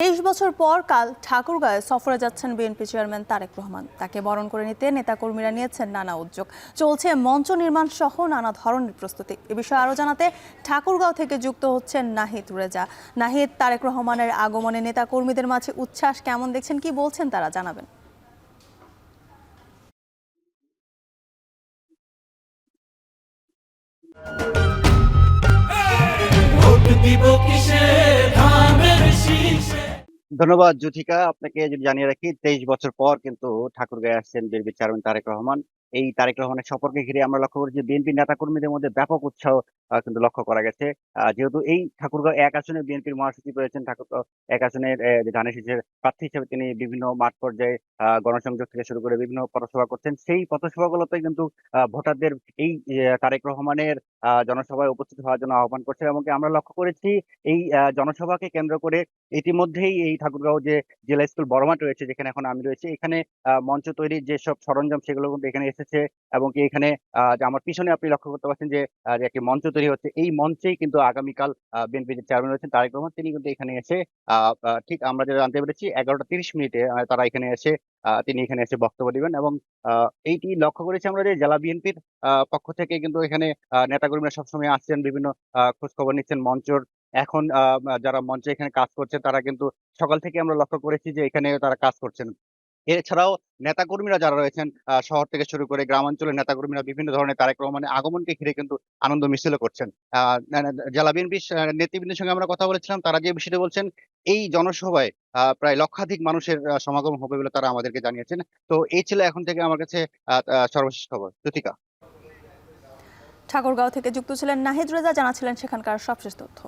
23 বছর পর কাল ঠাকুরগাঁয়ে সফরে যাচ্ছেন বিএনপি চেয়ারম্যান তারেক রহমান। তাকে বরণ করে নিতে নেতাকর্মীরা নিয়েছেন নানা উদ্যোগ। চলছে মঞ্চ নির্মাণ সহ নানা ধরনের প্রস্তুতি। এ বিষয়ে আরও জানাতে ঠাকুরগাঁও থেকে যুক্ত হচ্ছেন নাহিদ রেজা। নাহিদ, তারেক রহমানের আগমনে নেতাকর্মীদের মাঝে উচ্ছ্বাস কেমন দেখছেন, কি বলছেন তারা, জানাবেন। ধন্যবাদ জ্যোতিকা। আপনাকে যদি জানিয়ে রাখি, 23 বছর পর কিন্তু ঠাকুরগাঁয়ে আসছেন বিএনপি চেয়ারম্যান তারেক রহমান। এই তারেক রহমানের সফরকে ঘিরে আমরা লক্ষ্য করি যে বিএনপি নেতা কর্মীদের মধ্যে ব্যাপক উৎসাহ কিন্তু লক্ষ্য করা গেছে। যেহেতু এই ঠাকুরগাঁও এক আসনে বিএনপির মহাসচিব রয়েছেন, ঠাকুরগাঁও এক আসনের যে ধানের শীষের প্রার্থী হিসেবে তিনি বিভিন্ন মাঠ পর্যায়ে গণসংযোগ থেকে শুরু করে বিভিন্ন পথসভা করছেন। সেই পথসভাগুলোতে কিন্তু ভোটারদের এই তারেক রহমানের জনসভায় উপস্থিত হওয়ার জন্য আহ্বান করছেন। এমনকি আমরা লক্ষ্য করেছি এই জনসভাকে কেন্দ্র করে ইতিমধ্যেই এই ঠাকুরগাঁও যে জেলা স্কুল বড়মাঠ রয়েছে, যেখানে এখন আমি রয়েছি, এখানে মঞ্চ তৈরির যেসব সরঞ্জাম সেগুলো কিন্তু এখানে এসেছে। এবং কি এখানে যে আমার পিছনে আপনি লক্ষ্য করতে পারছেন যে একটি মঞ্চ তৈরি হচ্ছে, এই মঞ্চেই কিন্তু আগামীকাল বিএনপি যে চেয়ারম্যান রয়েছেন তারেক রহমান, তিনি কিন্তু এখানে এসে ঠিক আমরা যেটা জানতে পেরেছি 11টা 30 মিনিটে তারা এখানে এসে তিনি এখানে এসে বক্তব্য দিবেন। এবং এইটি লক্ষ্য করেছি আমরা যে জেলা বিএনপির পক্ষ থেকে কিন্তু এখানে নেতাকর্মীরা সবসময় আসছেন, বিভিন্ন খোঁজ খবর নিচ্ছেন মঞ্চর। এখন যারা মঞ্চে এখানে কাজ করছে তারা কিন্তু সকাল থেকে আমরা লক্ষ্য করেছি যে এখানে তারা কাজ করছেন। এছাড়াও নেতাকর্মীরা যারা রয়েছেন শহর থেকে শুরু করে গ্রামাঞ্চলের নেতাকর্মীরা বিভিন্ন ধরনের তারেক রহমানের আগমনকে ঘিরে কিন্তু আনন্দ মিছিল করছেন। জেলা বিএনপির নেতৃবৃন্দের সঙ্গে আমরা কথা বলেছিলাম, তারা যে বিষয়টা বলছেন, এই জনসভায় প্রায় লক্ষাধিক মানুষের সমাগম হবে বলে তারা আমাদেরকে জানিয়েছেন। তো এই ছিল এখন থেকে আমার কাছে সর্বশেষ খবর। জ্যোতিকা। ঠাকুরগাঁও থেকে যুক্ত ছিলেন নাহিদ রেজা, জানাচ্ছিলেন সেখানকার সবশেষ তথ্য।